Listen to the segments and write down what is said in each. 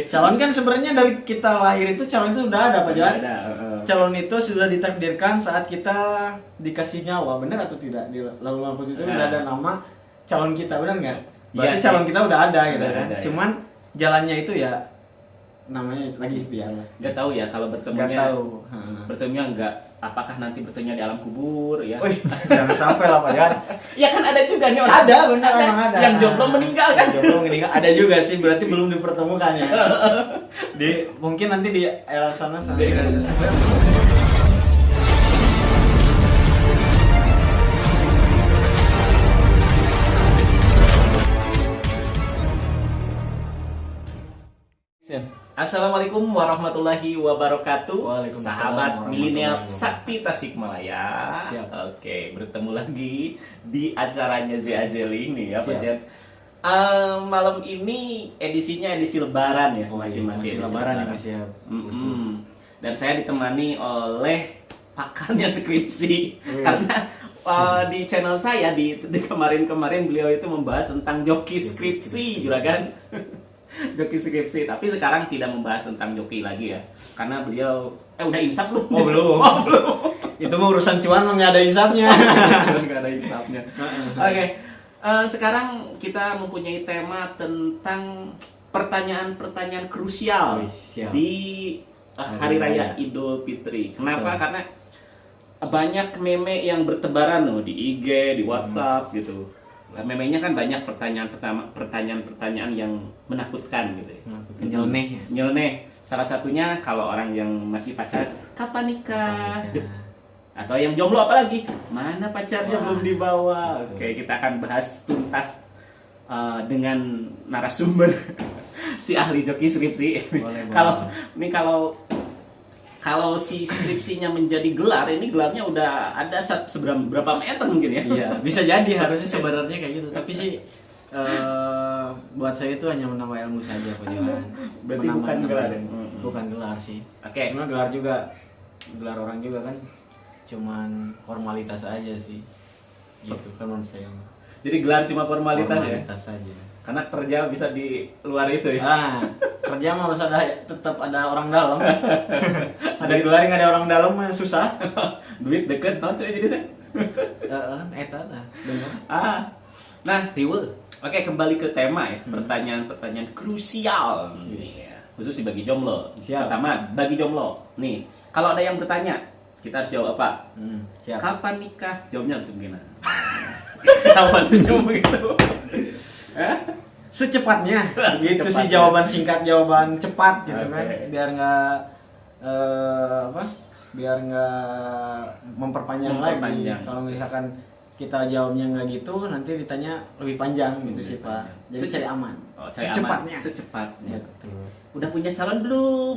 Calon kan sebenarnya dari kita lahir itu calon itu udah ada Pak Jan. Ada. Calon itu sudah ditakdirkan saat kita dikasih nyawa, benar atau tidak? Di Lauhul Mahfuz itu udah ada nama calon kita, benar nggak? Berarti Iya, calon kita udah ada gitu Udah kan. ada, ya. Cuman jalannya itu ya namanya lagi ikhtiar lah. Nggak tahu ya kalau Nggak bertemunya. tahu. Bertemunya nggak? Apakah nanti bertemunya di alam kubur ya? Wih, jangan sampai lah Pak Jan. Ya kan ada juga nih orang. Ada, benar emang ada. Yang jomblo meninggal kan? Yang jomblo meninggal ada juga sih, berarti belum dipertemukan ya. Mungkin nanti di era sana. Assalamualaikum warahmatullahi wabarakatuh. Waalaikumsalam Sahabat warahmatullahi milenial wabarakatuh. Sakti Tasikmalaya. Siap. Oke, bertemu lagi di acaranya Zazeli ini ya, Pak Siap. Jan. Malam ini edisinya edisi Lebaran ya, masih edisi Lebaran ya Mas ya. Dan saya ditemani oleh pakarnya skripsi Wih. karena di channel saya di kemarin beliau itu membahas tentang joki skripsi, juragan. Joki skripsi, tapi sekarang tidak membahas tentang joki lagi ya, karena beliau udah insaf belum? Oh belum. Oh, belum. Itu mah urusan cuan mah nggak ada insafnya. Nggak ada insafnya. Oke, sekarang kita mempunyai tema tentang pertanyaan-pertanyaan krusial Wih, siap. di Hari Raya Idul Fitri. Kenapa? Betul. Karena banyak meme yang bertebaran loh di IG, di WhatsApp gitu. Memenya kan banyak pertanyaan-pertanyaan yang menakutkan gitu ya. Nyeleneh ya. Nyeleneh. Salah satunya kalau orang yang masih pacaran, kapan nikah? Atau yang jomblo apalagi, mana pacarnya belum dibawa? Oke, kita akan bahas tuntas dengan narasumber si ahli joki skripsi. Boleh, Kalau si skripsinya menjadi gelar, ini gelarnya udah ada berapa meter mungkin ya? Iya, bisa jadi harusnya sebenarnya kayak gitu. Tapi sih buat saya itu hanya menambah ilmu saja Pak Johan. Berarti bukan gelar ya? Bukan gelar sih. Oke. Sebenarnya gelar juga, gelar orang juga kan cuman formalitas aja sih. Gitu kan menurut saya. Jadi gelar cuma formalitas ya? Formalitas saja. Karena kerja bisa di luar itu ya? Kerja mah harus tetap ada orang dalam. Ada gelar nggak ada orang dalam mah susah. Duit deket, non cuy jadi teh. Eta dah. Bener. Nah, Riwel. Oke, kembali ke tema ya. Pertanyaan-pertanyaan krusial. Ya. Khusus bagi jomblo. Siap. Pertama, bagi jomblo. Nih, kalau ada yang bertanya, kita harus jawab apa? Siap. Kapan nikah? Jawabnya harus begini. Kenapa senyum begitu? Secepatnya. Gitu Secepatnya. sih jawaban singkat, jawaban cepat gitu Oke. kan. Biar nggak biar nggak memperpanjang lagi. Memperpanjang. Kalau misalkan kita jawabnya nggak gitu, nanti ditanya lebih panjang gitu Lebih sih Pak. panjang. Jadi cari aman. Oh, cari Secepatnya. aman. Secepatnya. Betul. Udah punya calon belum?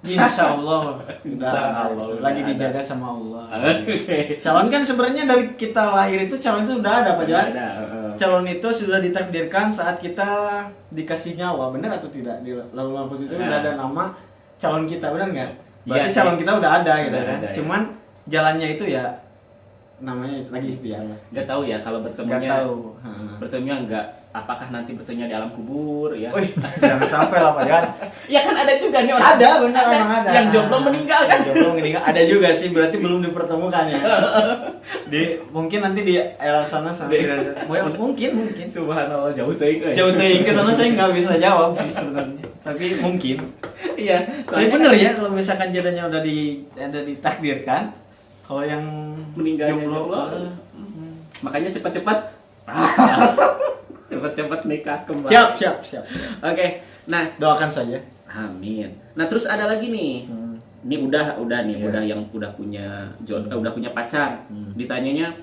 Insya Allah, Insya Allah, udah lagi ada. dijaga sama Allah. Oke. Calon kan sebenarnya dari kita lahir itu calon itu udah ada Pak Jan. Ada. Calon itu sudah ditakdirkan saat kita dikasih nyawa, benar atau tidak? Di Lauhul Mahfuz itu udah ada nama calon kita, benar nggak? Berarti Iya, calon sih. kita udah ada gitu Udah kan. ada, ya. Cuman jalannya itu ya namanya lagi ikhtiar lah. Nggak tahu ya kalau Nggak bertemunya. tahu. Bertemunya nggak? Apakah nanti bertemunya di alam kubur ya? Wih, jangan sampai lah Pak Jan. Ya kan ada juga nih orang. Ada, benar emang ada. Yang jomblo meninggal kan? Yang jomblo meninggal ada juga sih, berarti belum dipertemukan ya. Mungkin nanti di era sana mungkin. Subhanallah, jauh teuing euy. Jauh teuing ke sana saya nggak bisa jawab sih sebenarnya. Tapi mungkin. Iya, Soalnya bener ya kalau misalkan jodohnya udah ditakdirkan, kalau yang meninggalnya jomblo, jomblo. Makanya cepat-cepat cepat-cepat nikah kembali. siap. Oke. Nah, Doakan saja. amin. Nah, terus ada lagi nih. Ini udah nih, Iya. udah yang udah punya udah punya pacar. Hmm. Ditanyanya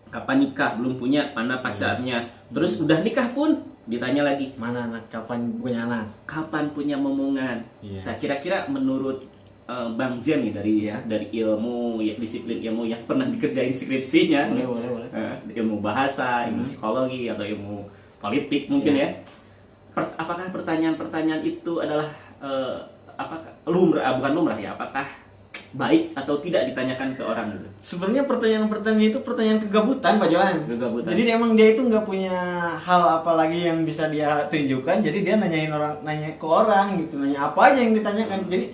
kapan nikah, belum punya, mana pacarnya. Terus udah nikah pun ditanya lagi, Mana anak, kapan punya anak? kapan punya momongan. Iya. Nah, kira-kira menurut Bang Jen nih dari Iya. ilmu ya, disiplin ilmu yang pernah dikerjain skripsinya, Boleh. ilmu bahasa, ilmu psikologi atau ilmu politik mungkin Iya. ya. Apakah pertanyaan-pertanyaan itu adalah apakah lumrah, bukan lumrah ya? Apakah baik atau tidak ditanyakan ke orang gitu. Sebenarnya pertanyaan-pertanyaan itu pertanyaan kegabutan Pak Johan. Kegabutan. Jadi emang dia itu nggak punya hal apa lagi yang bisa dia tunjukkan. Jadi dia nanya ke orang gitu, nanya apa aja yang ditanyakan. Jadi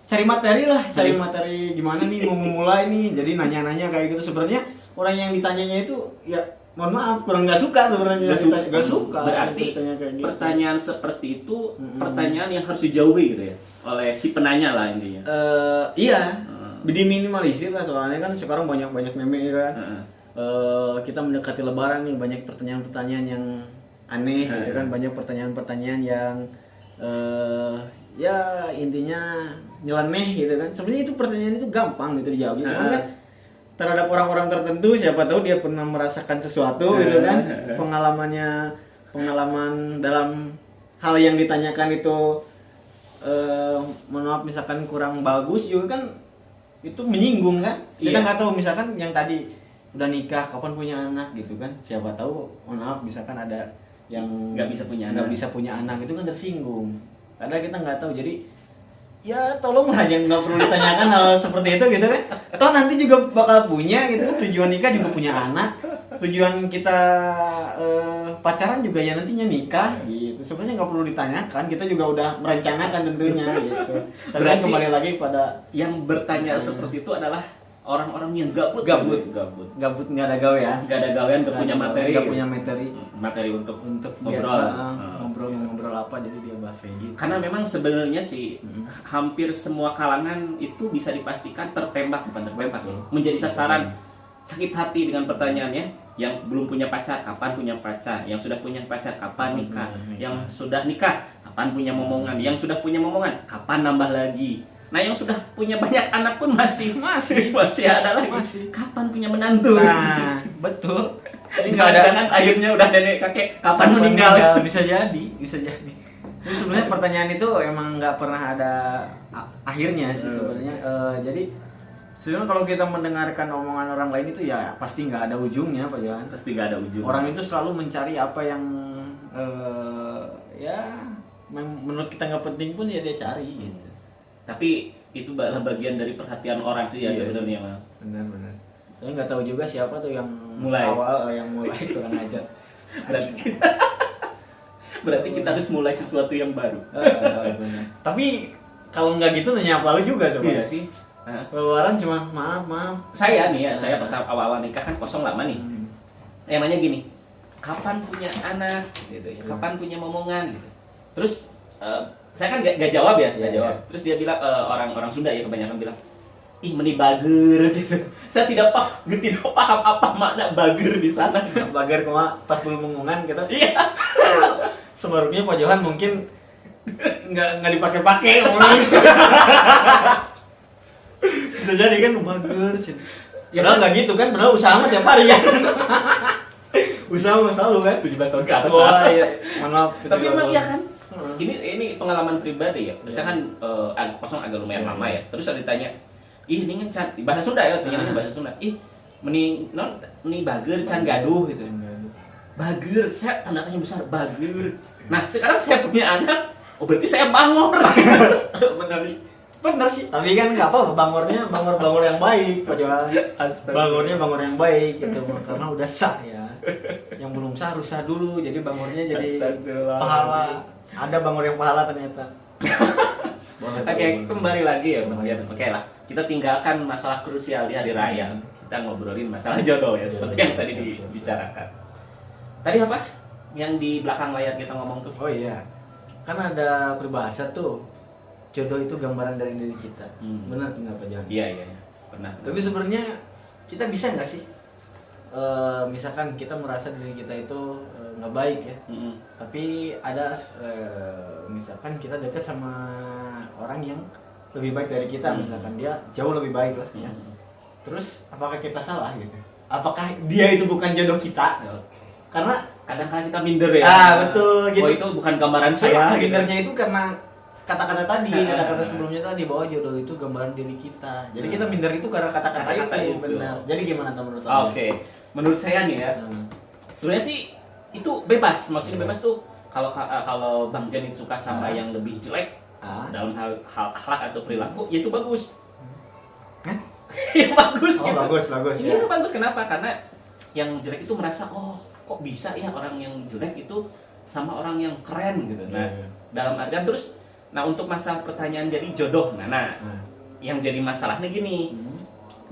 cari materi lah, cari materi gimana nih mau memulai nih. Jadi nanya-nanya kayak gitu. Sebenarnya orang yang ditanyanya itu ya mohon maaf kurang nggak suka sebenarnya. Nggak suka. Berarti kayak gitu. pertanyaan seperti itu pertanyaan yang harus dijauhi gitu ya oleh si penanya lah intinya. Iya. Diminimalisir lah soalnya kan sekarang banyak meme kan. Kita mendekati Lebaran nih banyak pertanyaan-pertanyaan yang aneh gitu kan, banyak pertanyaan-pertanyaan yang ya intinya nyeleneh gitu kan. Sebenarnya itu pertanyaan itu gampang gitu dijawabnya. Cuman kan terhadap orang-orang tertentu siapa tahu dia pernah merasakan sesuatu gitu kan. Pengalaman dalam hal yang ditanyakan itu mohon maaf misalkan kurang bagus juga kan itu menyinggung kan. Kita nggak tahu misalkan yang tadi udah nikah kapan punya anak gitu kan. Siapa tahu mohon maaf misalkan ada yang nggak bisa punya anak itu kan tersinggung. Karena kita nggak tahu jadi ya tolonglah jangan nggak perlu ditanyakan hal seperti itu gitu kan. Toh nanti juga bakal punya gitu kan, tujuan nikah juga punya anak, tujuan kita pacaran juga ya nantinya nikah gitu. Sebenarnya nggak perlu ditanyakan, kita juga udah merencanakan tentunya gitu. Tapi kan kembali lagi pada yang bertanya seperti itu adalah orang-orang yang gabut nggak ada gawean, nggak punya materi untuk ngobrol apa jadi dia bahas kayak gitu. Karena memang sebenarnya sih hampir semua kalangan itu bisa dipastikan menjadi sasaran sakit hati dengan pertanyaannya. Yang belum punya pacar kapan punya pacar, yang sudah punya pacar kapan nikah, yang sudah nikah kapan punya momongan, yang sudah punya momongan kapan nambah lagi. Nah yang sudah punya banyak anak pun masih ada lagi. Kapan punya menantu? Nah, betul. Ini jangan akhirnya udah nenek kakek kapan meninggal? Bisa jadi. Jadi sebenarnya pertanyaan itu emang nggak pernah ada akhirnya sih sebenarnya. Jadi sebenarnya kalau kita mendengarkan omongan orang lain itu ya pasti nggak ada ujungnya Pak Johan. Pasti nggak ada ujung. Orang itu selalu mencari apa yang ya menurut kita nggak penting pun ya dia cari gitu. Tapi itu adalah bagian dari perhatian orang sih ya sebenarnya. Benar. Saya nggak tahu juga siapa tuh yang mulai kurang ajar. Berarti kita harus mulai sesuatu yang baru. Tapi kalau nggak gitu nanya apa lu juga coba. Iya sih. Pengeluaran cuma maaf. Saya pertama awal nikah kan kosong lama nih. Emangnya gini, kapan punya anak gitu ya, kapan punya momongan gitu. Terus saya kan gak jawab ya, jawab. Terus dia bilang orang Sunda ya kebanyakan bilang, ih meni bager gitu. Saya tidak paham apa makna bager di sana. Bager cuma pas belum momongan gitu. Iya. Sebarunya Pak Johan mungkin nggak dipakai ngomongnya. Bisa jadi kan bager sih. Ya kan nggak gitu kan, benar usaha mah tiap hari ya. Usaha mah selalu kan 17 tahun ke atas. Wah, iya. Maaf. Tapi emang iya kan? Ini pengalaman pribadi ya. Misalkan kosong agak lumayan lama ya. Terus ada ditanya, "Ih, ini can bahasa Sunda ya, tanyanya bahasa Sunda. Ih, meni bager can gaduh gitu." Bager, saya tanda tanya besar bager. Nah, sekarang saya punya anak, oh berarti saya bangor. Benar sih. Tapi kan nggak apa, bangornya bangor yang baik, Pak Johan. Bangornya bangor yang baik gitu, karena udah sah ya. Yang belum sah harus sah dulu, jadi bangornya jadi pahala. Ada bangor yang pahala ternyata. Oke, kembali lagi ya, Oke lah, kita tinggalkan masalah krusial di hari raya. Kita ngobrolin masalah jodoh ya, seperti yang tadi dibicarakan. Tadi apa? Yang di belakang layar kita ngomong tuh. Oh iya, kan ada peribahasa tuh, jodoh itu gambaran dari diri kita. Benar tuh nggak Pak Johan? Iya, pernah. Tapi sebenarnya kita bisa nggak sih? Misalkan kita merasa diri kita itu nggak baik ya, tapi ada misalkan kita dekat sama orang yang lebih baik dari kita, misalkan dia jauh lebih baik lah ya. Terus apakah kita salah gitu? Apakah dia itu bukan jodoh kita? Karena kadang-kadang kita minder ya. Betul gitu. Oh itu bukan gambaran saya. Mindernya itu karena kata-kata tadi, kata-kata sebelumnya tadi bahwa jodoh itu gambaran diri kita. Jadi kita minder itu karena kata-kata itu. Benar. Jadi gimana menurut Anda? Oke. Menurut saya nih ya, sebenarnya sih itu bebas. Maksudnya bebas tuh kalau Bang Jan itu suka sama yang lebih jelek dalam hal akhlak atau perilaku, ya itu bagus. yang bagus Oh, gitu. bagus Iya, ya. bagus. Kenapa? Karena yang jelek itu merasa, oh kok bisa ya orang yang jelek itu sama orang yang keren gitu. Nah, Iya. dalam artian terus, nah untuk masalah pertanyaan jadi jodoh, nah yang jadi masalahnya gini,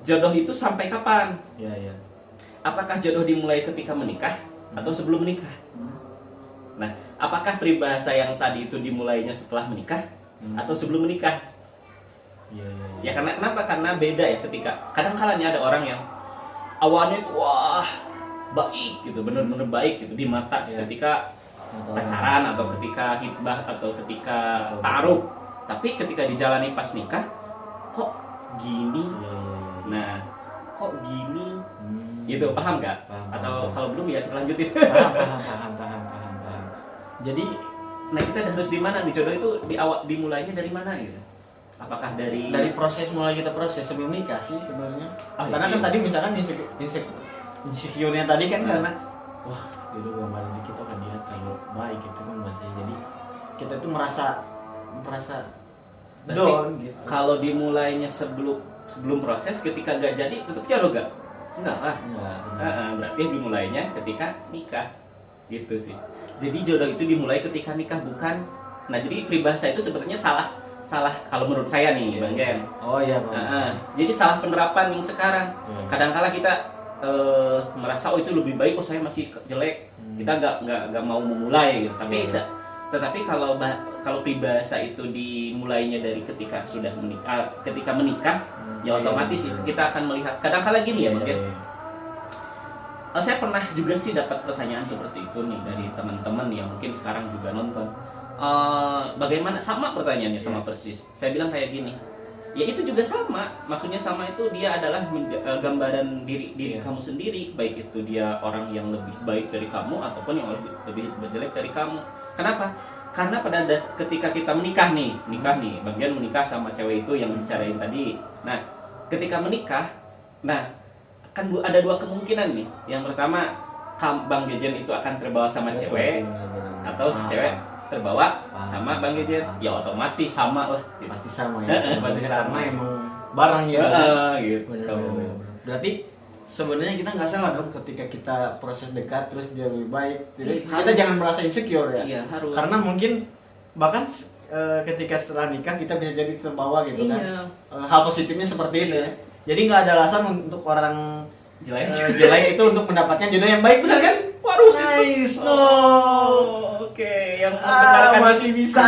jodoh itu sampai kapan? Iya. Apakah jodoh dimulai ketika menikah atau sebelum menikah? Nah, apakah peribahasa yang tadi itu dimulainya setelah menikah atau sebelum menikah? Iya. Ya karena kenapa? Karena beda ya ketika kadang-kala nih ada orang yang awalnya itu wah baik gitu, bener-bener baik gitu di mata Iya. ketika pacaran atau ketika hitbah atau ketika taruh, tapi ketika dijalani pas nikah kok gini, Iya. nah kok gini gitu, paham nggak? Paham, Atau paham. kalau belum ya kita lanjutin. Paham. Jadi Nah kita harus di mana nih, jodoh itu dimulainya dari mana gitu? Apakah dari proses mulai kita proses sebelum nikah sih sebenarnya. Oh, Karena iya. kan tadi misalkan insecure-nya tadi kan karena wah itu gambaran di kita kan dia terlalu baik itu kan masih jadi kita tuh merasa Berarti down gitu. kalau dimulainya sebelum proses, ketika gak jadi tetap jodoh gak? Enggak lah. Enggak. Berarti dimulainya ketika nikah gitu sih. Jadi jodoh itu dimulai ketika nikah, bukan. Nah jadi peribahasa itu sebenarnya salah kalau menurut saya nih Bang Gen. Oh iya, Bang. Jadi salah penerapan yang sekarang. Iya. Kadang-kala kita merasa oh itu lebih baik, oh saya masih jelek, kita nggak mau memulai gitu. Tapi Iya. tetapi kalau peribahasa itu dimulainya dari ketika sudah ketika menikah, ya otomatis itu kita akan melihat. Kadang-kala gini ya Bang Gen. Saya pernah juga sih dapat pertanyaan seperti itu nih dari teman-teman yang mungkin sekarang juga nonton. Bagaimana, sama pertanyaannya sama persis. Saya bilang kayak gini. Ya itu juga sama. Maksudnya sama itu dia adalah gambaran diri kamu sendiri, baik itu dia orang yang lebih baik dari kamu ataupun yang lebih jelek dari kamu. Kenapa? Karena ketika kita menikah nih, bagian menikah sama cewek itu yang bicarain tadi. Nah, ketika menikah, nah kan ada dua kemungkinan nih. Yang pertama, Bang Jejen itu akan terbawa sama cewek, atau si cewek terbawa sama Bang Jejen. Ya otomatis sama lah. Gitu. Pasti sama ya. Pasti sama. Karena emang barang gitu. Gitu. Bener. Berarti sebenarnya kita nggak salah dong ketika kita proses dekat terus dia lebih baik. Jadi kita Harus. jangan merasa insecure ya. Iya, harus. Karena mungkin bahkan ketika setelah nikah kita bisa jadi terbawa gitu kan. Iya. Hal positifnya seperti itu Iya. ya. Jadi nggak ada alasan untuk orang Jelek. jelek itu untuk mendapatkan jodoh yang baik, benar kan? Waduh, Nice, no. Oke, yang mendengarkan masih bisa.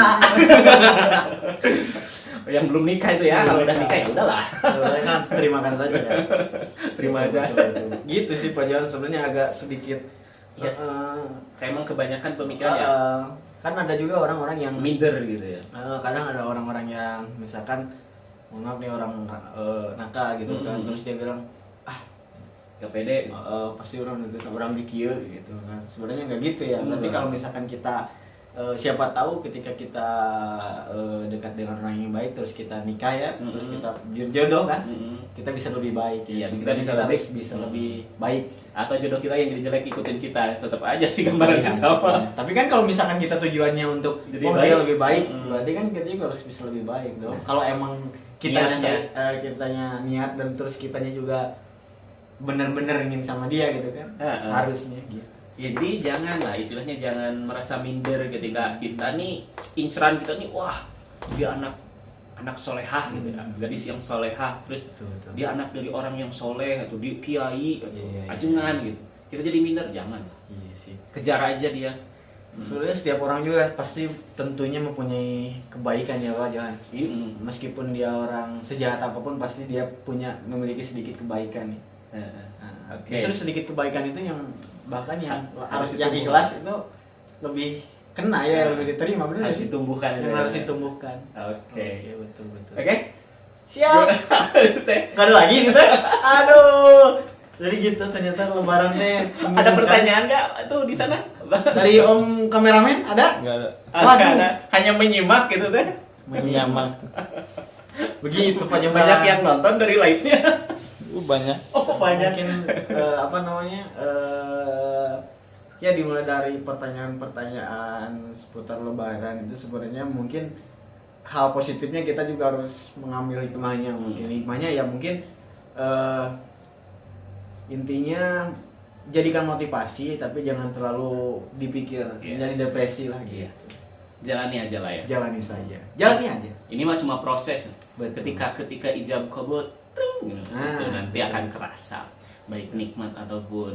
yang belum nikah itu ya, kalau udah nikah ya udahlah. Sebenarnya terimakan saja ya. Terima aja. Betul. Gitu sih Pak Johan, sebenarnya agak sedikit Yes. Kayak emang kebanyakan pemikiran ya kan ada juga orang-orang yang minder gitu ya. kadang ada orang-orang yang misalkan mohon maaf nih orang nakal gitu kan, terus dia bilang Gak pede. pasti orang dikieu gitu kan. Sebenarnya nggak gitu ya. Berarti kalau misalkan kita siapa tahu ketika kita dekat dengan orang yang baik terus kita nikah ya, terus kita jodoh kan, kita bisa lebih baik Iya, ya. kita bisa lebih baik. Atau jodoh kita yang jadi jelek ikutin kita, tetap aja sih gambarannya sama. Tapi kan kalau misalkan kita tujuannya untuk Jadi dia baik. lebih baik, berarti kan kita juga harus bisa lebih baik dong. Kalau emang kitanya niat dan terus kitanya juga benar-benar ingin sama dia gitu kan, harusnya gitu. Ya jadi jangan lah, istilahnya jangan merasa minder ketika kita nih inceran kita nih, wah dia anak solehah gitu ya, gadis yang solehah, terus Betul. dia anak dari orang yang soleh atau dia kiai atau Iya. ajengan gitu, kita jadi minder, jangan, Iya sih. kejar aja dia. Sebenarnya setiap orang juga pasti tentunya mempunyai kebaikan ya Pak Johan. Meskipun dia orang sejahat apapun pasti dia memiliki sedikit kebaikan nih. Oke. Justru sedikit kebaikan itu yang bahkan yang Harus yang ditumbuhkan. ikhlas itu lebih kena ya, lebih diterima, benar Harus sih? ditumbuhkan. Yang harus ditumbuhkan. Oke. Betul. Oke. Siap. Teh. Gak ada lagi nih teh. Aduh. Jadi gitu ternyata lebaran teh. Ada pertanyaan nggak tuh di sana? Dari Om kameramen ada? Enggak ada. Nggak ada. Hanya menyimak gitu teh. Menyamak. Begitu Pak Johan. Banyak yang nonton dari live-nya. Banyak. Oh banyak. Mungkin ya dimulai dari pertanyaan-pertanyaan seputar lebaran itu sebenarnya mungkin hal positifnya kita juga harus mengambil hikmahnya. Mungkin hikmahnya ya mungkin intinya jadikan motivasi tapi jangan terlalu dipikir Iya. jadi depresi lah gitu. Iya. Jalani aja lah ya. Jalani saja. Jalani aja. Ini mah cuma proses. Betul. Ketika ijab kabul, tring, gitu, nanti betul. akan kerasa baik nikmat ataupun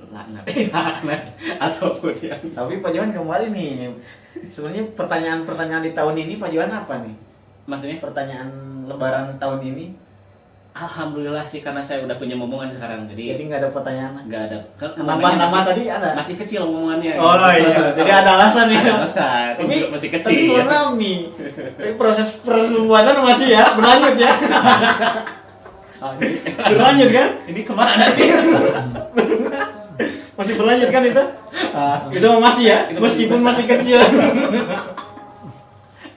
laknat, laknat ataupun yang Tapi Pak Johan kembali nih. Sebenarnya pertanyaan di tahun ini Pak Johan apa nih? maksudnya. Pertanyaan Lebaran tahun ini. Alhamdulillah sih karena saya udah punya momongan sekarang, Jadi jadi nggak ada pertanyaan. nggak ada. Kan Nama masih- tadi ada. masih kecil momongannya. Oh iya. Jadi ada alasan ya. Ada alasan. Tapi Masih Tapi kecil. mohon maaf nih. Tapi proses pembuatan masih ya berlanjut ya. Berlanjut kan? Ini kemana sih? Masih berlanjut kan itu? Itu masih ya, Itu meskipun masih masih kecil.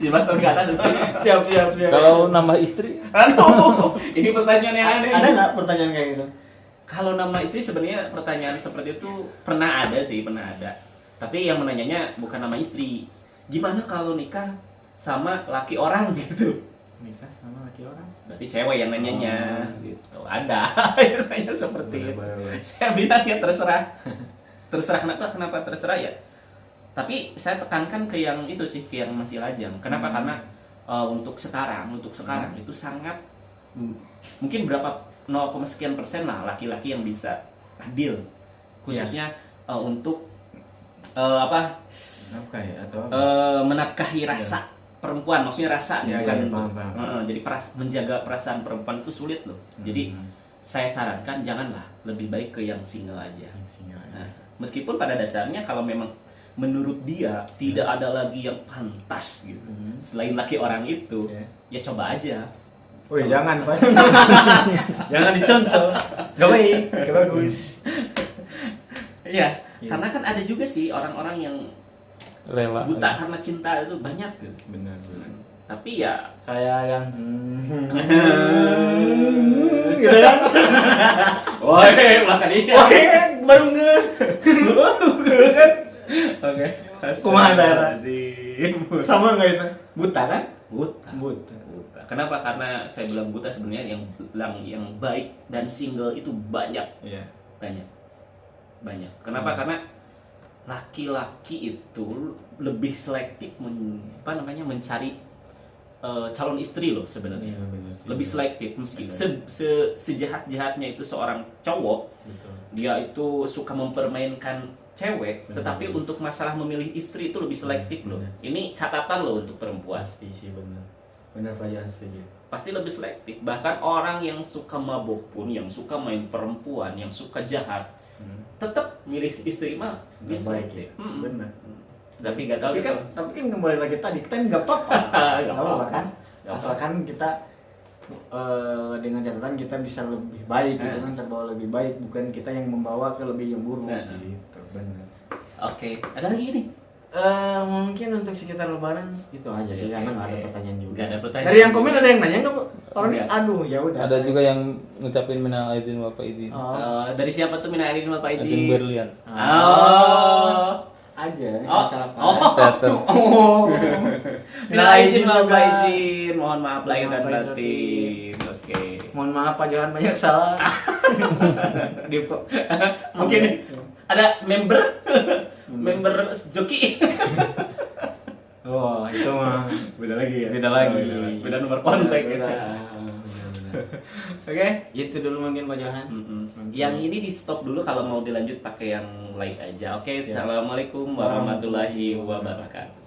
Jelas terkata. Siap. Kalau nambah istri, Aduh, ini pertanyaan yang aneh. Ada nggak pertanyaan kayak gitu? Kalau nama istri sebenarnya pertanyaan seperti itu pernah ada sih, pernah ada. Tapi yang menanyanya bukan nama istri. Gimana kalau nikah sama laki orang gitu? Nikah sama laki orang. Berarti cewek yang nanyanya. Oh. Gitu. Ada yang nanya seperti itu. Saya bilang ya terserah. Terserah kenapa terserah ya. Tapi saya tekankan ke yang itu sih, ke yang masih lajang. Kenapa? Karena untuk sekarang itu sangat mungkin berapa 0, sekian persen lah laki-laki yang bisa adil, khususnya untuk apa ya atau menafkahi rasa perempuan, maksudnya rasa Ya, bukan ya, paham. jadi menjaga perasaan perempuan itu sulit loh. Jadi saya sarankan janganlah, lebih baik ke yang single aja. Nah, meskipun pada dasarnya kalau memang menurut dia tidak ada lagi yang pantas gitu selain laki orang itu, ya coba aja. Woi jangan Pak. Jangan dicontoh. Gak baik, gak bagus. Iya, Iya. karena kan ada juga sih orang-orang yang rela. buta karena cinta itu banyak gitu. Benar. Tapi ya Kayak yang gitu kan? woi, makan dia. Oke, baru nge. Oke. Kumaha daerah? Astagfirullahaladzim. Sama nggak itu? Buta kan? Buta. Buta. Kenapa? Karena saya bilang buta sebenarnya yang baik dan single itu banyak. Iya. Banyak. Kenapa? Karena laki-laki itu lebih selektif mencari calon istri loh sebenarnya. benar sih. Lebih selektif meski Benar. sejahat-jahatnya itu seorang cowok, Betul. dia itu suka mempermainkan cewek, Benar. tetapi untuk masalah memilih istri itu lebih selektif loh. Benar. Ini catatan loh untuk perempuan. Pasti sih benar. Benar Pak Jan setuju. Pasti lebih selektif. Bahkan orang yang suka mabuk pun, yang suka main perempuan, yang suka jahat, tetap milih istri mah Nggak baik ya. selektif. Benar. Tapi nggak tahu Tapi kan kembali lagi tadi kita nggak apa-apa. Nggak apa-apa kan? Nggak Asalkan kita dengan catatan kita bisa lebih baik gitu kan, terbawa lebih baik, bukan kita yang membawa ke lebih yang buruk gitu. Benar. Oke, ada lagi nih. Mungkin untuk sekitar lebaran itu aja sih, karena nggak ada pertanyaan juga. Nggak ada pertanyaan. Dari yang komen ada yang nanya nggak, Bu? Orang ini Nggak. aduh ya udah. Ada juga yang ngucapin minal aidin wal faizin. Oh, Dari siapa tuh Mina Aidin Bapak Ajeng Iji? Berlian. Oh. aja. Oh. Salah Oh. Teater. Oh. Mina Aidin Bapak juga. Ijin, mohon maaf lahir dan Mohon maaf lahir dan batin. Oke. Mohon maaf Pak Johan banyak salah. Mungkin ada member joki. Oh, itu mah Beda lagi ya. beda lagi. Beda nomor kontak Beda. gitu. Benar. Oke. Itu dulu mungkin Pak Johan. Yang ini di stop dulu, kalau mau dilanjut pakai yang lain aja. Oke, Siap. assalamualaikum warahmatullahi wabarakatuh.